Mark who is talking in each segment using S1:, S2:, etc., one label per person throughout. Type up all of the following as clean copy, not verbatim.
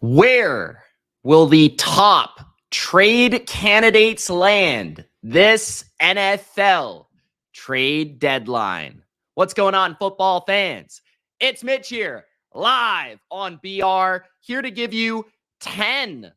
S1: Where will the top trade candidates land this NFL trade deadline? What's going on, football fans? It's Mitch here, live on BR, here to give you 10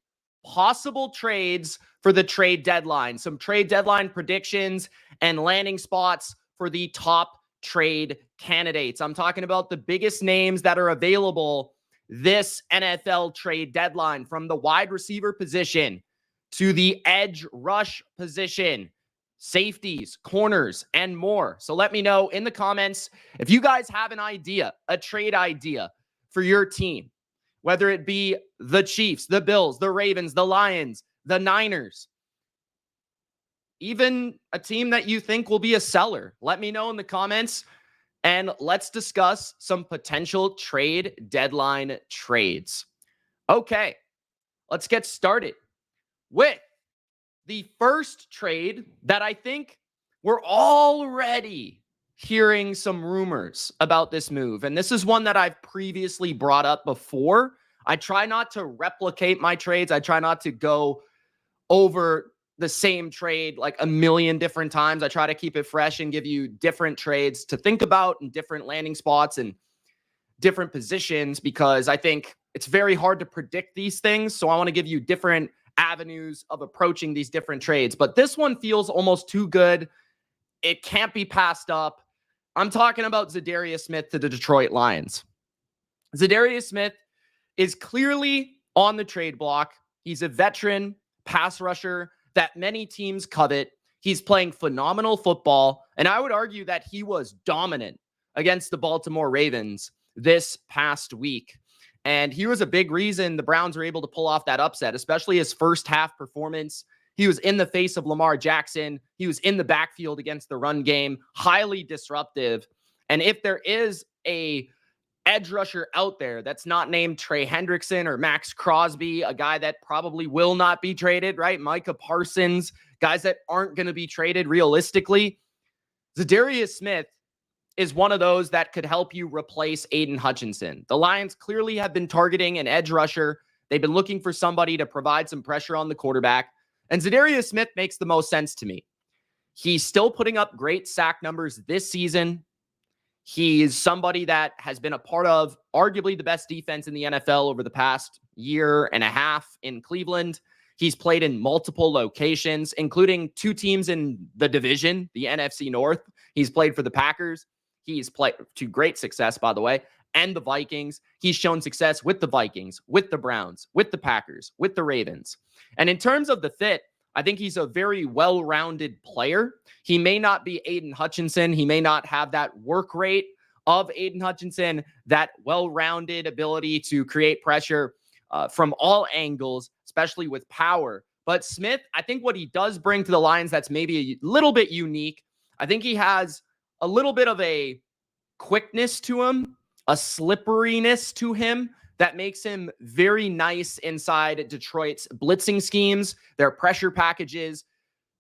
S1: possible trades for the trade deadline. Some trade deadline predictions and landing spots for the top trade candidates. I'm talking about the biggest names that are available this NFL trade deadline, from the wide receiver position to the edge rush position, safeties, corners, and more. So let me know in the comments if you guys have an idea, a trade idea for your team, whether it be the Chiefs, the Bills, the Ravens, the Lions, the Niners, even a team that you think will be a seller. Let me know in the comments. And let's discuss some potential trade deadline trades. Okay, let's get started with the first trade that I think we're already hearing some rumors about this move. And this is one that I've previously brought up before. I try not to replicate my trades. I try not to go over the same trade like a million different times. I try to keep it fresh and give you different trades to think about and different landing spots and different positions, because I think it's very hard to predict these things. So I want to give you different avenues of approaching these different trades. But this one feels almost too good. It can't be passed up. I'm talking about Za'Darius Smith to the Detroit Lions. Za'Darius Smith is clearly on the trade block. He's a veteran pass rusher that many teams covet. He's playing phenomenal football, and I would argue that he was dominant against the Baltimore Ravens this past week. And he was a big reason the Browns were able to pull off that upset, especially his first half performance. He was in the face of Lamar Jackson. He was in the backfield against the run game, highly disruptive. And if there is a edge rusher out there that's not named Trey Hendrickson or Max Crosby, a guy that probably will not be traded, right? Micah Parsons, guys that aren't going to be traded realistically. Za'Darius Smith is one of those that could help you replace Aiden Hutchinson. The Lions clearly have been targeting an edge rusher. They've been looking for somebody to provide some pressure on the quarterback. And Za'Darius Smith makes the most sense to me. He's still putting up great sack numbers this season. He's somebody that has been a part of arguably the best defense in the NFL over the past year and a half in Cleveland. He's played in multiple locations, including two teams in the division, the NFC North. He's played for the Packers. He's played to great success, by the way, and the Vikings. He's shown success with the Vikings, with the Browns, with the Packers, with the Ravens. And in terms of the fit, I think he's a very well-rounded player. He may not be Aiden Hutchinson. He may not have that work rate of Aiden Hutchinson, that well-rounded ability to create pressure from all angles, especially with power. But Smith, I think what he does bring to the Lions that's maybe a little bit unique, I think he has a little bit of a quickness to him, a slipperiness to him that makes him very nice inside Detroit's blitzing schemes, their pressure packages.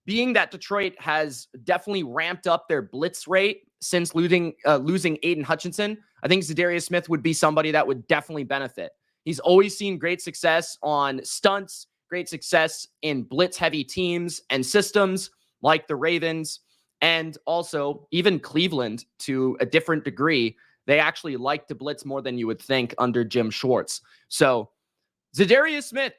S1: Being that Detroit has definitely ramped up their blitz rate since losing Aiden Hutchinson, I think Za'Darius Smith would be somebody that would definitely benefit. He's always seen great success on stunts, great success in blitz-heavy teams and systems like the Ravens, and also even Cleveland to a different degree. They actually like to blitz more than you would think under Jim Schwartz. So Za'Darius Smith,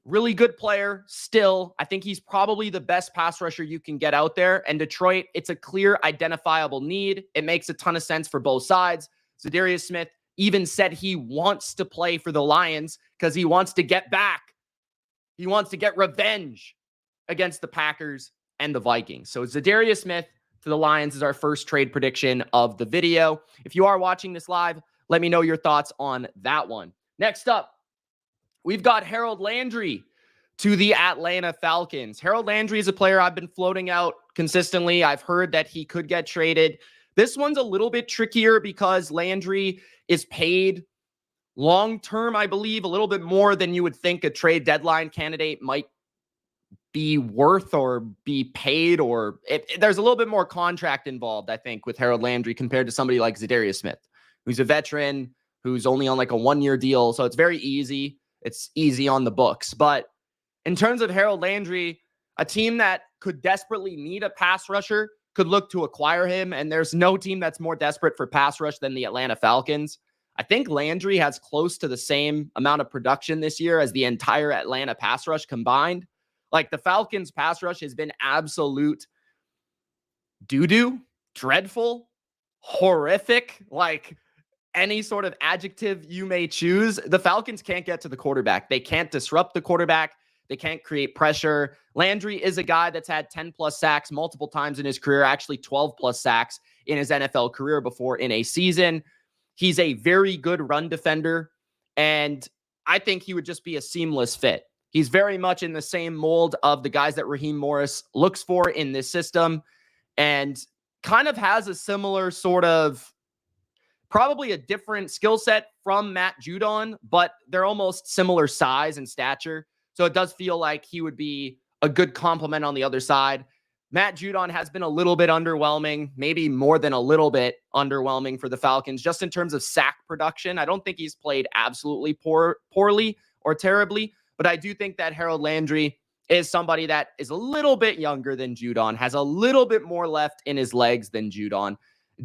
S1: really good player still. I think he's probably the best pass rusher you can get out there. And Detroit, it's a clear identifiable need. It makes a ton of sense for both sides. Za'Darius Smith even said he wants to play for the Lions because he wants to get back. He wants to get revenge against the Packers and the Vikings. So Za'Darius Smith to the Lions is our first trade prediction of the video. If you are watching this live, let me know your thoughts on that one. Next up, we've got Harold Landry to the Atlanta Falcons. Harold Landry is a player I've been floating out consistently. I've heard that he could get traded. This one's a little bit trickier because Landry is paid long-term, I believe, a little bit more than you would think a trade deadline candidate might be worth or be paid, or there's a little bit more contract involved, I think, with Harold Landry compared to somebody like Za'Darius Smith, who's a veteran, who's only on like a one-year deal. So it's very easy. it's easy on the books. But in terms of Harold Landry, a team that could desperately need a pass rusher could look to acquire him, and there's no team that's more desperate for pass rush than the Atlanta Falcons. I think Landry has close to the same amount of production this year as the entire Atlanta pass rush combined. Like, the Falcons pass rush has been absolute doo-doo, dreadful, horrific, like any sort of adjective you may choose. The Falcons can't get to the quarterback. They can't disrupt the quarterback. They can't create pressure. Landry is a guy that's had 10 plus sacks multiple times in his career, actually 12 plus sacks in his NFL career before in a season. He's a very good run defender, and I think he would just be a seamless fit. He's very much in the same mold of the guys that Raheem Morris looks for in this system, and kind of has a similar sort of, probably a different skill set from Matt Judon, but they're almost similar size and stature. So it does feel like he would be a good complement on the other side. Matt Judon has been a little bit underwhelming, maybe more than a little bit underwhelming for the Falcons, just in terms of sack production. I don't think he's played absolutely poorly or terribly, but I do think that Harold Landry is somebody that is a little bit younger than Judon, has a little bit more left in his legs than Judon.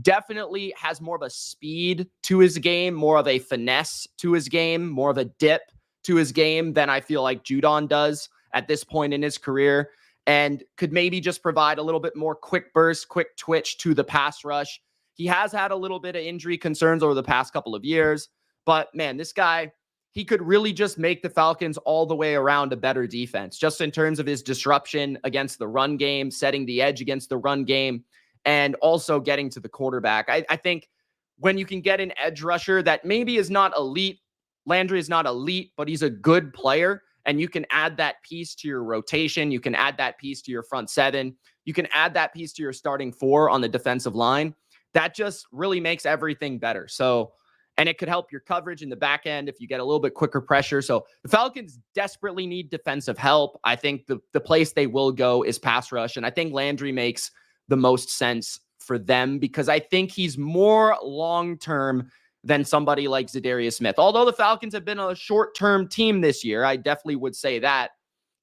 S1: Definitely has more of a speed to his game, more of a finesse to his game, more of a dip to his game than I feel like Judon does at this point in his career, and could maybe just provide a little bit more quick burst, quick twitch to the pass rush. He has had a little bit of injury concerns over the past couple of years, but man, this guy, he could really just make the Falcons all the way around a better defense, just in terms of his disruption against the run game, setting the edge against the run game, and also getting to the quarterback. I think when you can get an edge rusher that maybe is not elite, Landry is not elite, but he's a good player, and you can add that piece to your rotation. You can add that piece to your front seven. You can add that piece to your starting four on the defensive line. That just really makes everything better. So, and it could help your coverage in the back end if you get a little bit quicker pressure. So the Falcons desperately need defensive help. I think the place they will go is pass rush, and I think Landry makes the most sense for them because I think he's more long-term than somebody like Zadarius Smith. Although the Falcons have been a short-term team this year, I definitely would say that,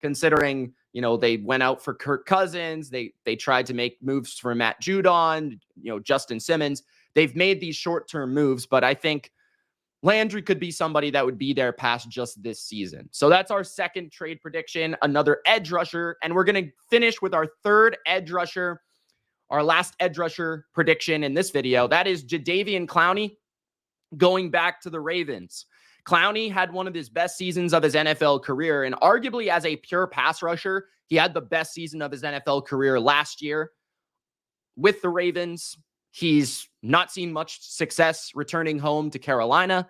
S1: considering, you know, they went out for Kirk Cousins. They tried to make moves for Matt Judon, you know, Justin Simmons. They've made these short-term moves, but I think Landry could be somebody that would be there past just this season. So that's our second trade prediction, another edge rusher. And we're going to finish with our third edge rusher, our last edge rusher prediction in this video. That is Jadeveon Clowney going back to the Ravens. Clowney had one of his best seasons of his NFL career, and arguably as a pure pass rusher, he had the best season of his NFL career last year with the Ravens. He's not seen much success returning home to Carolina,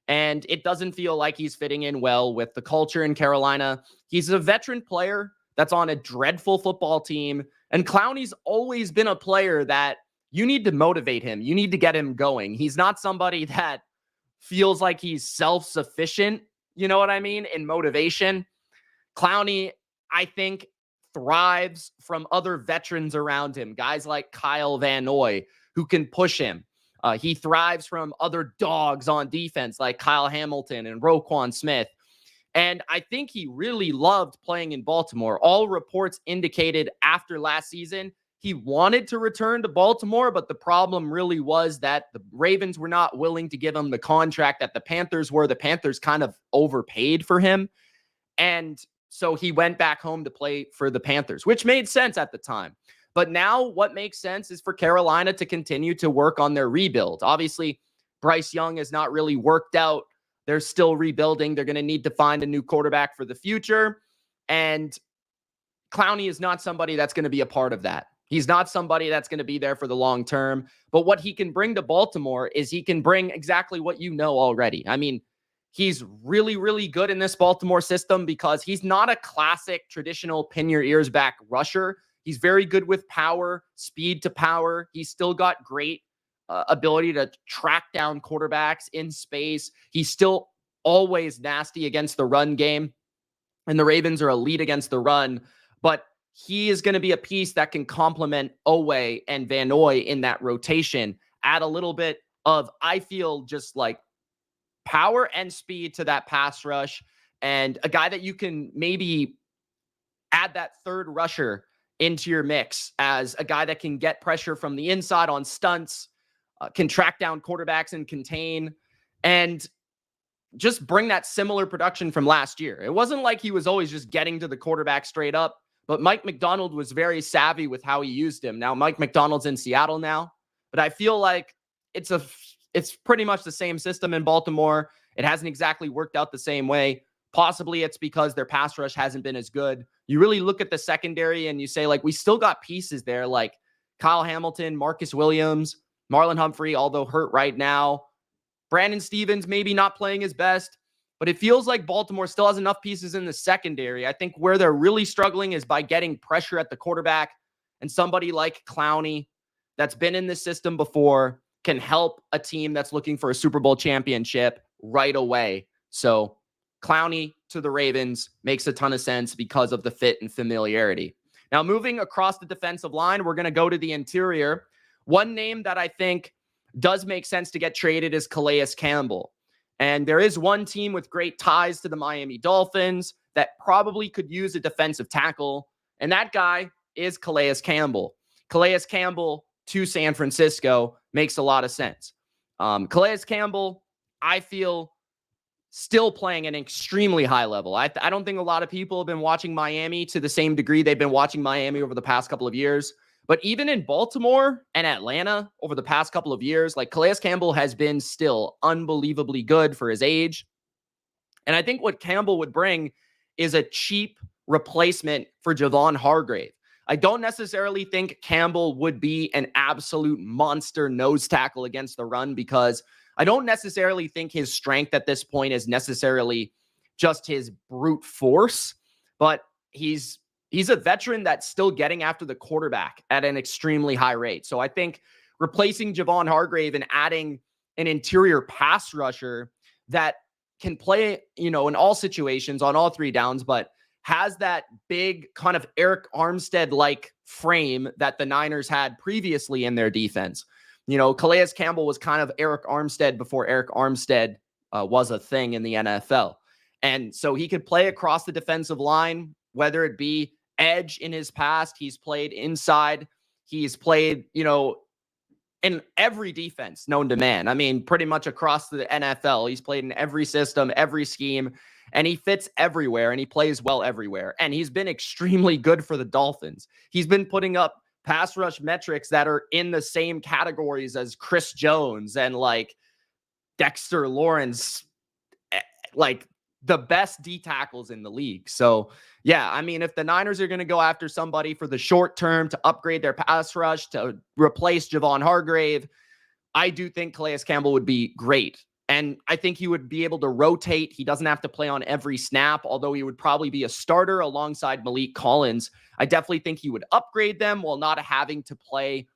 S1: and it doesn't feel like he's fitting in well with the culture in Carolina. He's a veteran player that's on a dreadful football team, and Clowney's always been a player that you need to motivate him. You need to get him going. He's not somebody that feels like he's self-sufficient, you know what I mean, in motivation. Clowney, I think, thrives from other veterans around him, guys like Kyle Van Noy, who can push him. He thrives from other dogs on defense like Kyle Hamilton and Roquan Smith. And I think he really loved playing in Baltimore. All reports indicated after last season, he wanted to return to Baltimore, but the problem really was that the Ravens were not willing to give him the contract that the Panthers were. The Panthers kind of overpaid for him. And so he went back home to play for the Panthers, which made sense at the time. But now what makes sense is for Carolina to continue to work on their rebuild. Obviously, Bryce Young has not really worked out. They're still rebuilding. They're going to need to find a new quarterback for the future. And Clowney is not somebody that's going to be a part of that. He's not somebody that's going to be there for the long term. But what he can bring to Baltimore is he can bring exactly what you know already. I mean, he's really, really good in this Baltimore system because he's not a classic traditional pin your ears back rusher. He's very good with power, speed to power. He's still got great ability to track down quarterbacks in space. He's still always nasty against the run game, and the Ravens are elite against the run. But he is going to be a piece that can complement Owe and Van Noy in that rotation, add a little bit of, I feel, just like power and speed to that pass rush. and a guy that you can maybe add that third rusher into your mix as a guy that can get pressure from the inside on stunts, can track down quarterbacks and contain, and just bring that similar production from last year. It wasn't like he was always just getting to the quarterback straight up, but Mike Macdonald was very savvy with how he used him. Now, Mike Macdonald's in Seattle now, but I feel like it's pretty much the same system in Baltimore. It hasn't exactly worked out the same way. Possibly it's because their pass rush hasn't been as good. You really look at the secondary and you say, like, we still got pieces there, like Kyle Hamilton, Marcus Williams, Marlon Humphrey, although hurt right now. Brandon Stevens maybe not playing his best, but it feels like Baltimore still has enough pieces in the secondary. I think where they're really struggling is by getting pressure at the quarterback, and somebody like Clowney that's been in this system before can help a team that's looking for a Super Bowl championship right away. So Clowney to the Ravens makes a ton of sense because of the fit and familiarity. Now, moving across the defensive line, we're going to go to the interior. One name that I think does make sense to get traded is Calais Campbell. And there is one team with great ties to the Miami Dolphins that probably could use a defensive tackle, and that guy is Calais Campbell. Calais Campbell to San Francisco makes a lot of sense. Calais Campbell, I feel, still playing at an extremely high level. I don't think a lot of people have been watching Miami to the same degree they've been watching Miami over the past couple of years. But even in Baltimore and Atlanta over the past couple of years, like, Calais Campbell has been still unbelievably good for his age. And I think what Campbell would bring is a cheap replacement for Javon Hargrave. I don't necessarily think Campbell would be an absolute monster nose tackle against the run, because I don't necessarily think his strength at this point is necessarily just his brute force, but he's a veteran that's still getting after the quarterback at an extremely high rate. So I think replacing Javon Hargrave and adding an interior pass rusher that can play, in all situations on all three downs, but has that big kind of Eric Armstead-like frame that the Niners had previously in their defense. Calais Campbell was kind of Eric Armstead before Eric Armstead was a thing in the NFL. And so he could play across the defensive line, whether it be edge in his past. He's played inside. He's played, in every defense known to man. I mean, pretty much across the NFL. He's played in every system, every scheme, and he fits everywhere, and he plays well everywhere. And he's been extremely good for the Dolphins. He's been putting up pass rush metrics that are in the same categories as Chris Jones and like Dexter Lawrence, like the best D tackles in the league. So yeah, I mean, if the Niners are going to go after somebody for the short term to upgrade their pass rush, to replace Javon Hargrave, I do think Calais Campbell would be great. And I think he would be able to rotate. He doesn't have to play on every snap, although he would probably be a starter alongside Malik Collins. I definitely think he would upgrade them while not having to play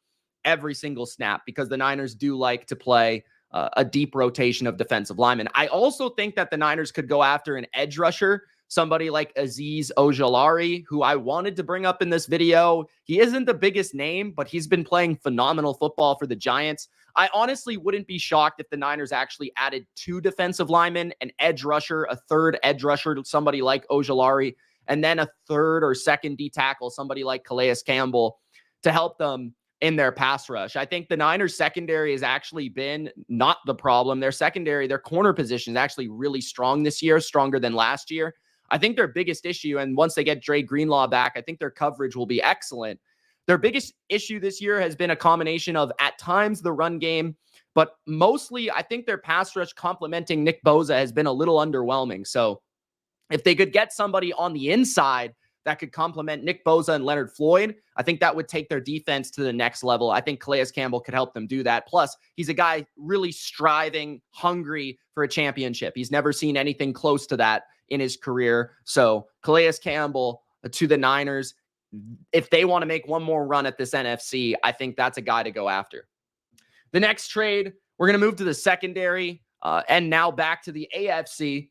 S1: every single snap, because the Niners do like to play a deep rotation of defensive linemen. I also think that the Niners could go after an edge rusher, somebody like Azeez Ojulari, who I wanted to bring up in this video. He isn't the biggest name, but he's been playing phenomenal football for the Giants. I honestly wouldn't be shocked if the Niners actually added 2 defensive linemen, an edge rusher, a third edge rusher, somebody like Ojulari, and then a third or second D tackle, somebody like Calais Campbell, to help them in their pass rush. I think the Niners secondary has actually been not the problem. Their secondary, their corner position is actually really strong this year, stronger than last year. I think their biggest issue, and once they get Dre Greenlaw back, I think their coverage will be excellent. Their biggest issue this year has been a combination of, at times, the run game, but mostly I think their pass rush complementing Nick Bosa has been a little underwhelming. So if they could get somebody on the inside that could complement Nick Bosa and Leonard Floyd, I think that would take their defense to the next level. I think Calais Campbell could help them do that. Plus, he's a guy really striving, hungry for a championship. He's never seen anything close to that in his career. So Calais Campbell to the Niners, if they want to make one more run at this NFC, I think that's a guy to go after. The next trade, we're going to move to the secondary and now back to the AFC.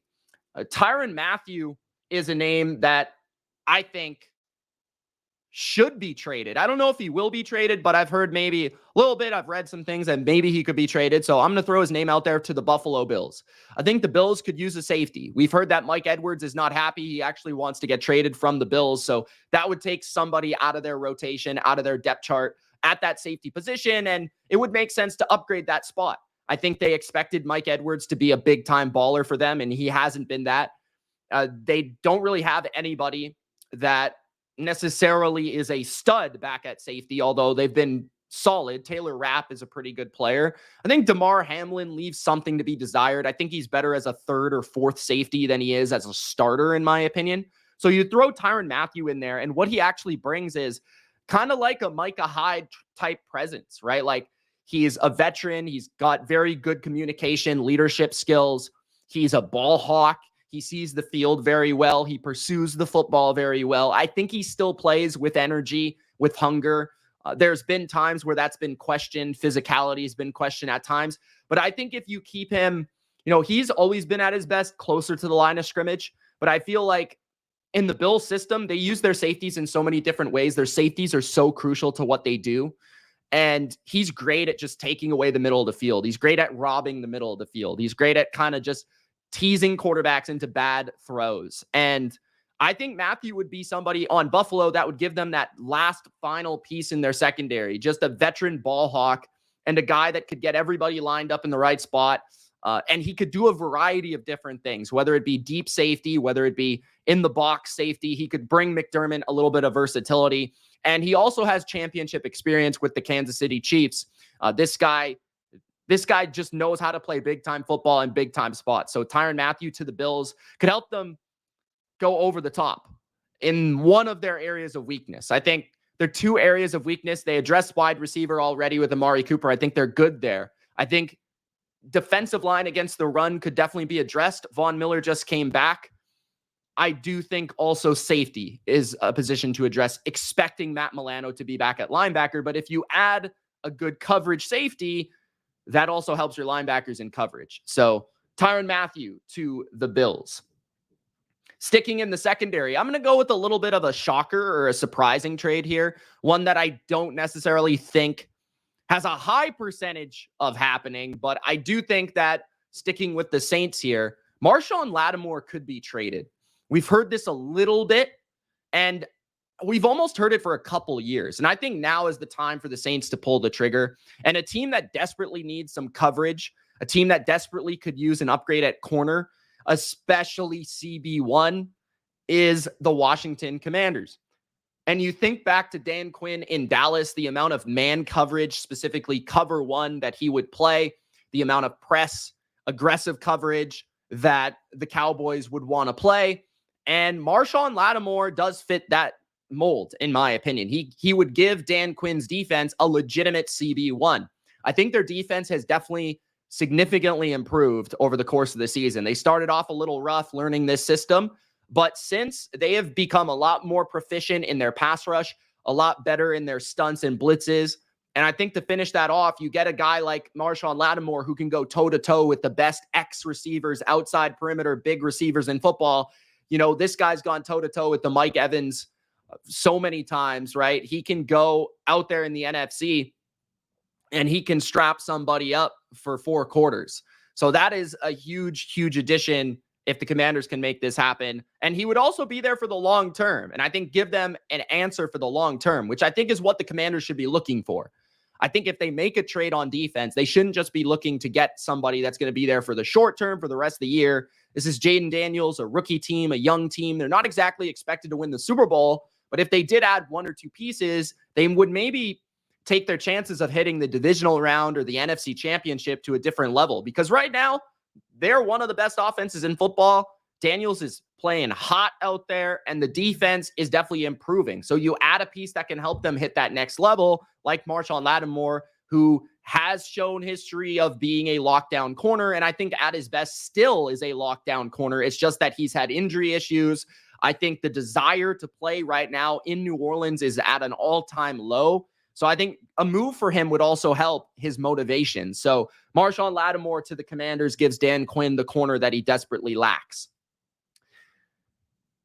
S1: Tyrann Mathieu is a name that I think should be traded. I don't know if he will be traded, but I've heard maybe a little bit. I've read some things that maybe he could be traded. So I'm going to throw his name out there to the Buffalo Bills. I think the Bills could use a safety. We've heard that Mike Edwards is not happy. He actually wants to get traded from the Bills. So that would take somebody out of their rotation, out of their depth chart at that safety position. And it would make sense to upgrade that spot. I think they expected Mike Edwards to be a big time baller for them, and he hasn't been that. They don't really have anybody that necessarily is a stud back at safety, although they've been solid. Taylor Rapp is a pretty good player. I think DeMar Hamlin leaves something to be desired. I think he's better as a third or fourth safety than he is as a starter, in my opinion. So you throw Tyrann Mathieu in there, and what he actually brings is kind of like a Micah Hyde type presence, right? Like, he's a veteran. He's got very good communication, leadership skills. He's a ball hawk. He sees the field very well. He pursues the football very well. I think he still plays with energy, with hunger. There's been times where that's been questioned. Physicality has been questioned at times. But I think if you keep him, he's always been at his best closer to the line of scrimmage. But I feel like in the Bills system, they use their safeties in so many different ways. Their safeties are so crucial to what they do. And he's great at just taking away the middle of the field. He's great at robbing the middle of the field. He's great at kind of just teasing quarterbacks into bad throws. And I think Mathieu would be somebody on Buffalo that would give them that last final piece in their secondary, just a veteran ball hawk and a guy that could get everybody lined up in the right spot. And he could do a variety of different things, whether it be deep safety, whether it be in the box safety. He could bring McDermott a little bit of versatility. And he also has championship experience with the Kansas City Chiefs. This guy just knows how to play big-time football in big-time spots. So Tyrann Mathieu to the Bills could help them go over the top in one of their areas of weakness. I think there are two areas of weakness. They addressed wide receiver already with Amari Cooper. I think they're good there. I think defensive line against the run could definitely be addressed. Von Miller just came back. I do think also safety is a position to address, expecting Matt Milano to be back at linebacker. But if you add a good coverage safety, that also helps your linebackers in coverage. So Tyrann Mathieu to the Bills. Sticking in the secondary, I'm going to go with a little bit of a shocker or a surprising trade here. One that I don't necessarily think has a high percentage of happening, but I do think that sticking with the Saints here, Marshawn Lattimore could be traded. We've heard this a little bit, and we've almost heard it for a couple years. And I think now is the time for the Saints to pull the trigger. And a team that desperately needs some coverage, a team that desperately could use an upgrade at corner, especially CB1, is the Washington Commanders. And you think back to Dan Quinn in Dallas, the amount of man coverage, specifically cover one, that he would play, the amount of press, aggressive coverage that the Cowboys would want to play. And Marshawn Lattimore does fit that mold, in my opinion. He would give Dan Quinn's defense a legitimate CB1. I think their defense has definitely significantly improved over the course of the season. They started off a little rough learning this system, but since they have become a lot more proficient in their pass rush, a lot better in their stunts and blitzes. And I think to finish that off, you get a guy like Marshawn Lattimore who can go toe-to-toe with the best X receivers, outside perimeter, big receivers in football. This guy's gone toe-to-toe with the Mike Evans so many times, right? He can go out there in the NFC and he can strap somebody up for 4 quarters. So that is a huge, huge addition if the Commanders can make this happen. And he would also be there for the long term. And I think give them an answer for the long term, which I think is what the Commanders should be looking for. I think if they make a trade on defense, they shouldn't just be looking to get somebody that's going to be there for the short term, for the rest of the year. This is Jaden Daniels, a rookie team, a young team. They're not exactly expected to win the Super Bowl, but if they did add 1 or 2 pieces, they would maybe take their chances of hitting the divisional round or the NFC Championship to a different level. Because right now, they're one of the best offenses in football. Daniels is playing hot out there, and the defense is definitely improving. So you add a piece that can help them hit that next level, like Marshawn Lattimore, who has shown history of being a lockdown corner, and I think at his best still is a lockdown corner. It's just that he's had injury issues. I think the desire to play right now in New Orleans is at an all-time low. So I think a move for him would also help his motivation. So Marshawn Lattimore to the Commanders gives Dan Quinn the corner that he desperately lacks.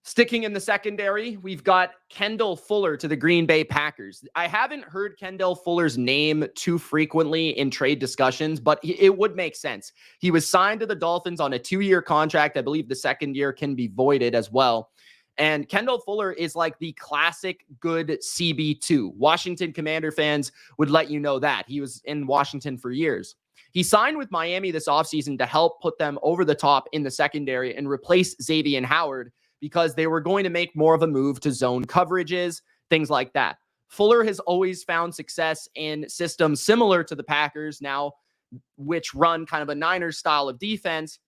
S1: Sticking in the secondary, we've got Kendall Fuller to the Green Bay Packers. I haven't heard Kendall Fuller's name too frequently in trade discussions, but it would make sense. He was signed to the Dolphins on a 2-year contract. I believe the second year can be voided as well. And Kendall Fuller is like the classic good CB2. Washington Commander fans would let you know that. He was in Washington for years. He signed with Miami this offseason to help put them over the top in the secondary and replace Xavier Howard, because they were going to make more of a move to zone coverages, things like that. Fuller has always found success in systems similar to the Packers now, which run kind of a Niners style of defense.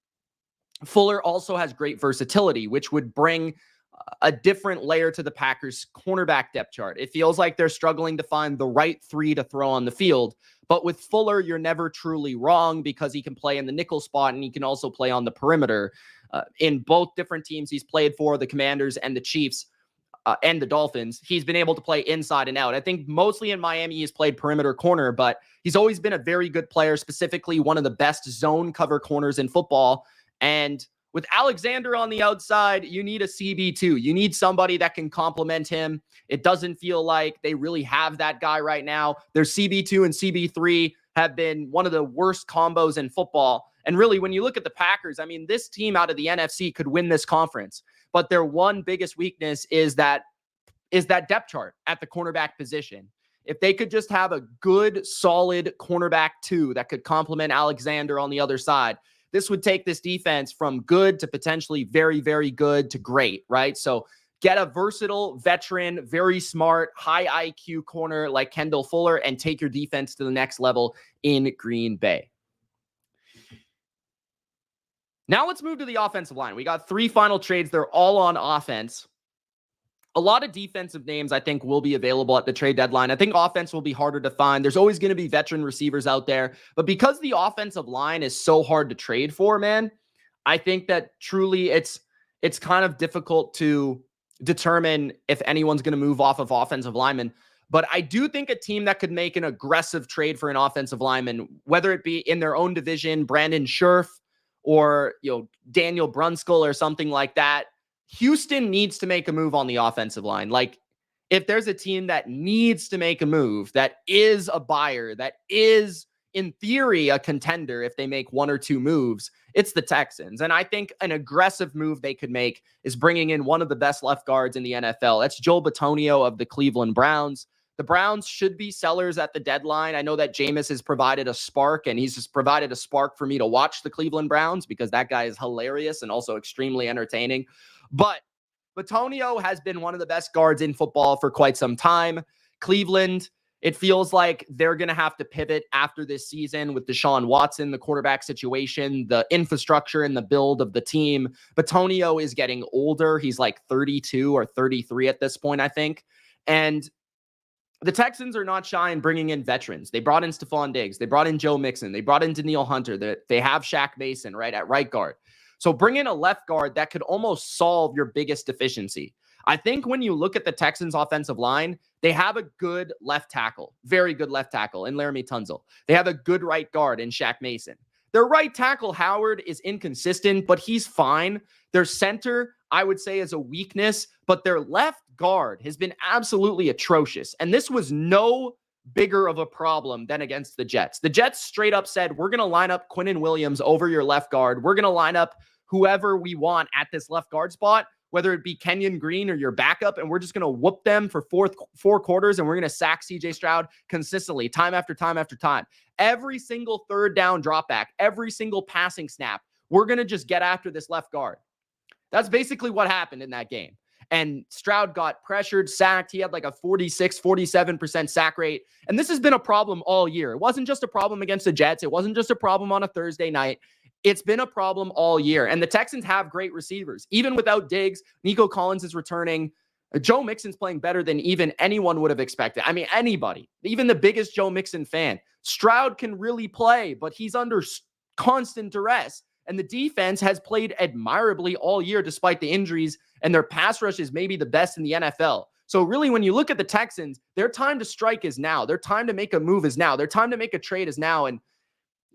S1: Fuller also has great versatility, which would bring a different layer to the Packers' cornerback depth chart. It feels like they're struggling to find the right three to throw on the field. But with Fuller, you're never truly wrong, because he can play in the nickel spot and he can also play on the perimeter. In both different teams he's played for, the Commanders and the Chiefs and the Dolphins, he's been able to play inside and out. I think mostly in Miami he's played perimeter corner, but he's always been a very good player, specifically one of the best zone cover corners in football. And with Alexander on the outside, you need a CB2. You need somebody that can complement him. It doesn't feel like they really have that guy right now. Their CB2 and CB3 have been one of the worst combos in football. And really, when you look at the Packers, I mean, this team out of the NFC could win this conference, but their one biggest weakness is that depth chart at the cornerback position. If they could just have a good, solid cornerback 2 that could complement Alexander on the other side, this would take this defense from good to potentially very, very good to great, right? So get a versatile, veteran, very smart, high IQ corner like Kendall Fuller and take your defense to the next level in Green Bay. Now let's move to the offensive line. We got 3 final trades. They're all on offense. A lot of defensive names, I think, will be available at the trade deadline. I think offense will be harder to find. There's always going to be veteran receivers out there. But because the offensive line is so hard to trade for, man, I think that truly it's kind of difficult to determine if anyone's going to move off of offensive linemen. But I do think a team that could make an aggressive trade for an offensive lineman, whether it be in their own division, Brandon Scherf, or Daniel Brunskill or something like that, Houston needs to make a move on the offensive line. Like, if there's a team that needs to make a move, that is a buyer, that is, in theory, a contender if they make 1 or 2 moves, it's the Texans. And I think an aggressive move they could make is bringing in one of the best left guards in the NFL. That's Joel Bitonio of the Cleveland Browns. The Browns should be sellers at the deadline. I know that Jameis has provided a spark, and he's just provided a spark for me to watch the Cleveland Browns because that guy is hilarious and also extremely entertaining. But Bitonio has been one of the best guards in football for quite some time. Cleveland, it feels like they're going to have to pivot after this season with Deshaun Watson, the quarterback situation, the infrastructure and the build of the team. Bitonio is getting older. He's like 32 or 33 at this point, I think. And the Texans are not shy in bringing in veterans. They brought in Stephon Diggs. They brought in Joe Mixon. They brought in Danielle Hunter. They have Shaq Mason, right, at right guard. So bring in a left guard that could almost solve your biggest deficiency. I think when you look at the Texans' offensive line, they have a good left tackle, very good left tackle in Laramie Tunsil. They have a good right guard in Shaq Mason. Their right tackle, Howard, is inconsistent, but he's fine. Their center, I would say, is a weakness, but their left guard has been absolutely atrocious. And this was no bigger of a problem than against the Jets. The Jets straight up said, we're going to line up Quinnen Williams over your left guard. We're going to line up whoever we want at this left guard spot, whether it be Kenyon Green or your backup, and we're just going to whoop them for 4 quarters, and we're going to sack CJ Stroud consistently, time after time after time. Every single third down drop back, every single passing snap, we're going to just get after this left guard. That's basically what happened in that game. And Stroud got pressured, sacked. He had like a 46, 47% sack rate. And this has been a problem all year. It wasn't just a problem against the Jets. It wasn't just a problem on a Thursday night. It's been a problem all year. And the Texans have great receivers. Even without Diggs, Nico Collins is returning. Joe Mixon's playing better than even anyone would have expected. I mean, anybody, even the biggest Joe Mixon fan. Stroud can really play, but he's under constant duress. And the defense has played admirably all year despite the injuries, and their pass rush is maybe the best in the NFL. So really, when you look at the Texans, their time to strike is now. Their time to make a move is now. Their time to make a trade is now. And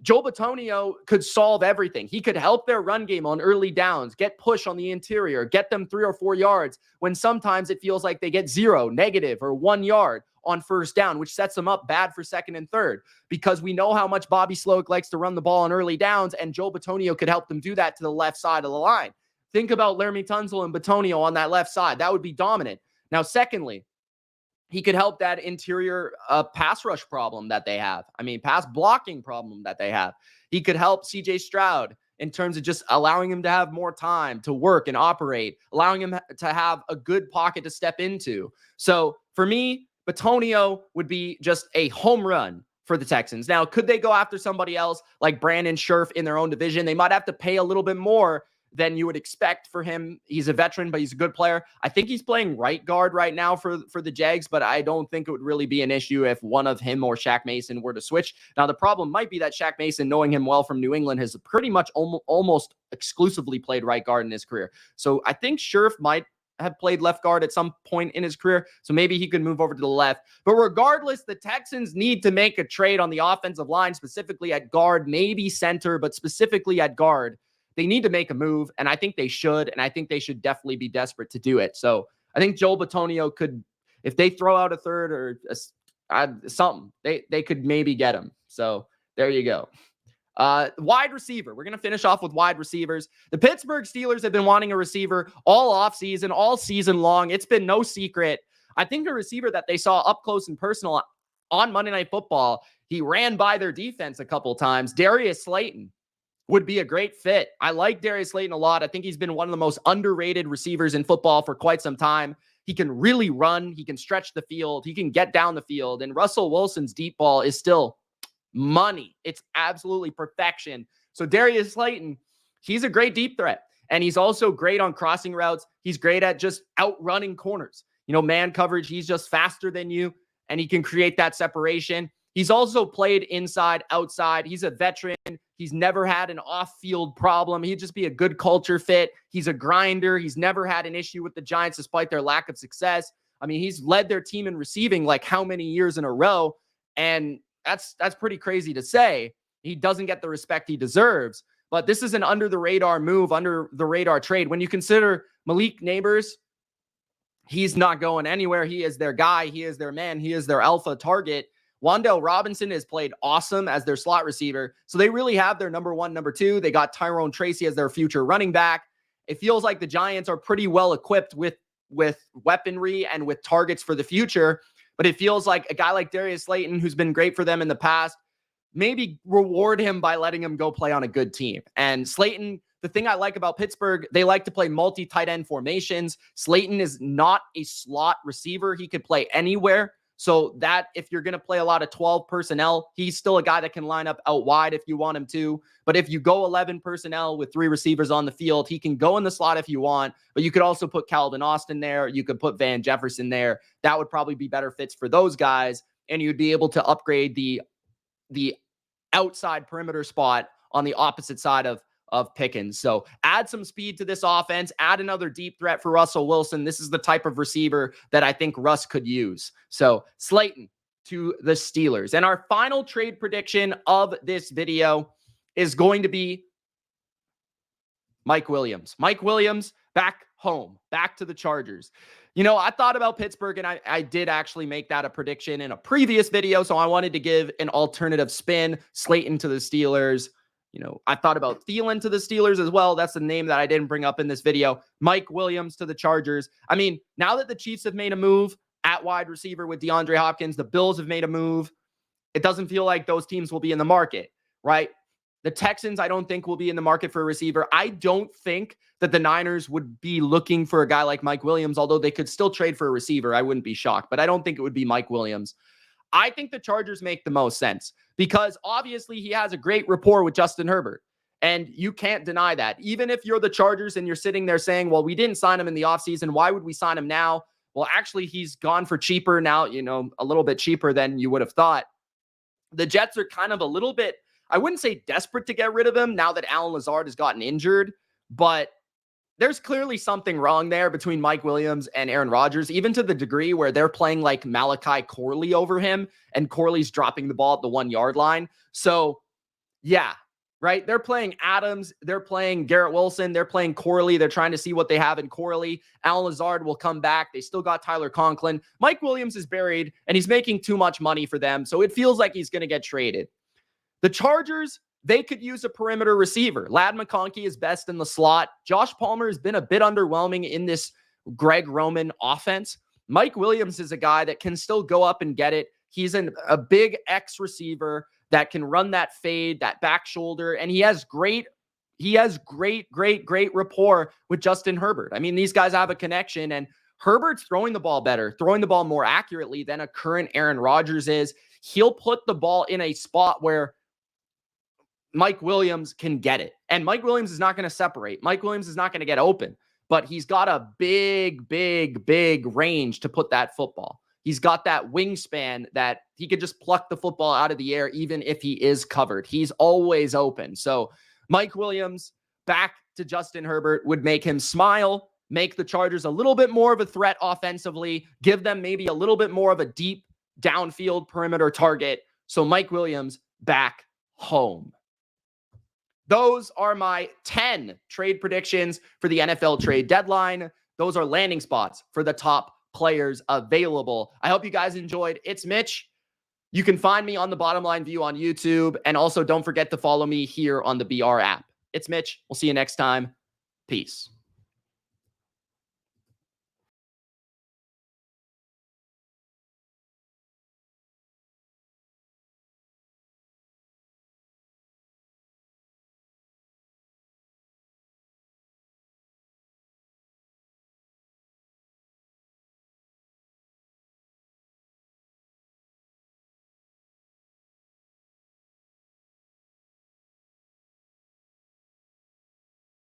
S1: Joe Bitonio could solve everything. He could help their run game on early downs, get push on the interior, get them 3 or 4 yards when sometimes it feels like they get 0, negative, or 1 yard on first down, which sets them up bad for second and third, because we know how much Bobby Sloak likes to run the ball on early downs, and Joe Bitonio could help them do that to the left side of the line. Think about Laramie Tunsil and Bitonio on that left side. That would be dominant. Now, secondly, he could help that interior pass rush problem that they have. I mean, pass blocking problem that they have. He could help CJ Stroud in terms of just allowing him to have more time to work and operate, allowing him to have a good pocket to step into. So for me, Bitonio would be just a home run for the Texans. Now, could they go after somebody else like Brandon Scherf in their own division? They might have to pay a little bit more than you would expect for him. He's a veteran, but he's a good player. I think he's playing right guard right now for the Jags, but I don't think it would really be an issue if one of him or Shaq Mason were to switch. Now, the problem might be that Shaq Mason, knowing him well from New England, has pretty much almost exclusively played right guard in his career. So I think Scherf might have played left guard at some point in his career, so maybe he could move over to the left. But regardless, the Texans need to make a trade on the offensive line, specifically at guard, maybe center, but specifically at guard. They need to make a move, and I think they should, and I think they should definitely be desperate to do it. So I think Joel Bitonio could, if they throw out a third or something, they could maybe get him. So there you go. Wide receiver. We're going to finish off with wide receivers. The Pittsburgh Steelers have been wanting a receiver all offseason, all season long. It's been no secret. I think a receiver that they saw up close and personal on Monday Night Football, he ran by their defense a couple times. Darius Slayton would be a great fit. I like Darius Slayton a lot. I think he's been one of the most underrated receivers in football for quite some time. He can really run. He can stretch the field. He can get down the field. And Russell Wilson's deep ball is still money. It's absolutely perfection. So Darius Slayton, he's a great deep threat. And he's also great on crossing routes. He's great at just outrunning corners. You know, man coverage, he's just faster than you, and he can create that separation. He's also played inside, outside. He's a veteran. He's never had an off-field problem. He'd just be a good culture fit. He's a grinder. He's never had an issue with the Giants despite their lack of success. I mean, he's led their team in receiving like how many years in a row, and that's pretty crazy to say. He doesn't get the respect he deserves, but this is an under-the-radar move, under-the-radar trade. When you consider Malik Neighbors, he's not going anywhere. He is their guy. He is their man. He is their alpha target. Wan'Dale Robinson has played awesome as their slot receiver. So they really have their number one, number two. They got Tyrone Tracy as their future running back. It feels like the Giants are pretty well equipped with weaponry and with targets for the future. But it feels like a guy like Darius Slayton, who's been great for them in the past, maybe reward him by letting him go play on a good team. And Slayton, the thing I like about Pittsburgh, they like to play multi-tight end formations. Slayton is not a slot receiver. He could play anywhere. So that if you're going to play a lot of 12 personnel, he's still a guy that can line up out wide if you want him to. But if you go 11 personnel with 3 receivers on the field, he can go in the slot if you want. But you could also put Calvin Austin there. You could put Van Jefferson there. That would probably be better fits for those guys. And you'd be able to upgrade the outside perimeter spot on the opposite side of Pickens. So add some speed to this offense, add another deep threat for Russell Wilson. This is the type of receiver that I think Russ could use. So Slayton to the Steelers. And our final trade prediction of this video is going to be Mike Williams. Mike Williams back home, back to the Chargers. You know, I thought about Pittsburgh, and I did actually make that a prediction in a previous video, so I wanted to give an alternative spin. Slayton to the Steelers. You know, I thought about Thielen to the Steelers as well. That's the name that I didn't bring up in this video. Mike Williams to the Chargers. I mean, now that the Chiefs have made a move at wide receiver with DeAndre Hopkins, the Bills have made a move. It doesn't feel like those teams will be in the market, right? The Texans, I don't think, will be in the market for a receiver. I don't think that the Niners would be looking for a guy like Mike Williams, although they could still trade for a receiver. I wouldn't be shocked, but I don't think it would be Mike Williams. I think the Chargers make the most sense because obviously he has a great rapport with Justin Herbert. And you can't deny that. Even if you're the Chargers and you're sitting there saying, well, we didn't sign him in the offseason. Why would we sign him now? Well, actually, he's gone for cheaper now, you know, a little bit cheaper than you would have thought. The Jets are kind of a little bit, I wouldn't say desperate to get rid of him now that Allen Lazard has gotten injured, but there's clearly something wrong there between Mike Williams and Aaron Rodgers, even to the degree where they're playing like Malachi Corley over him, and Corley's dropping the ball at the 1 yard line. So Yeah, right? They're playing Adams. They're playing Garrett Wilson. They're playing Corley. They're trying to see what they have in Corley. Al Lazard will come back. They still got Tyler Conklin. Mike Williams is buried, and he's making too much money for them, so it feels like he's going to get traded. The Chargers, they could use a perimeter receiver. Ladd McConkey is best in the slot. Josh Palmer has been a bit underwhelming in this Greg Roman offense. Mike Williams is a guy that can still go up and get it. He's a big X receiver that can run that fade, that back shoulder, and he has great rapport with Justin Herbert. I mean, these guys have a connection, and Herbert's throwing the ball better, throwing the ball more accurately than a current Aaron Rodgers is. He'll put the ball in a spot where Mike Williams can get it. And Mike Williams is not going to separate. Mike Williams is not going to get open, but he's got a big range to put that football. He's got that wingspan that he could just pluck the football out of the air, even if he is covered. He's always open. So Mike Williams back to Justin Herbert would make him smile, make the Chargers a little bit more of a threat offensively, give them maybe a little bit more of a deep downfield perimeter target. So Mike Williams back home. Those are my 10 trade predictions for the NFL trade deadline. Those are landing spots for the top players available. I hope you guys enjoyed. It's Mitch. You can find me on the Bottom Line View on YouTube. And also don't forget to follow me here on the BR app. It's Mitch. We'll see you next time. Peace.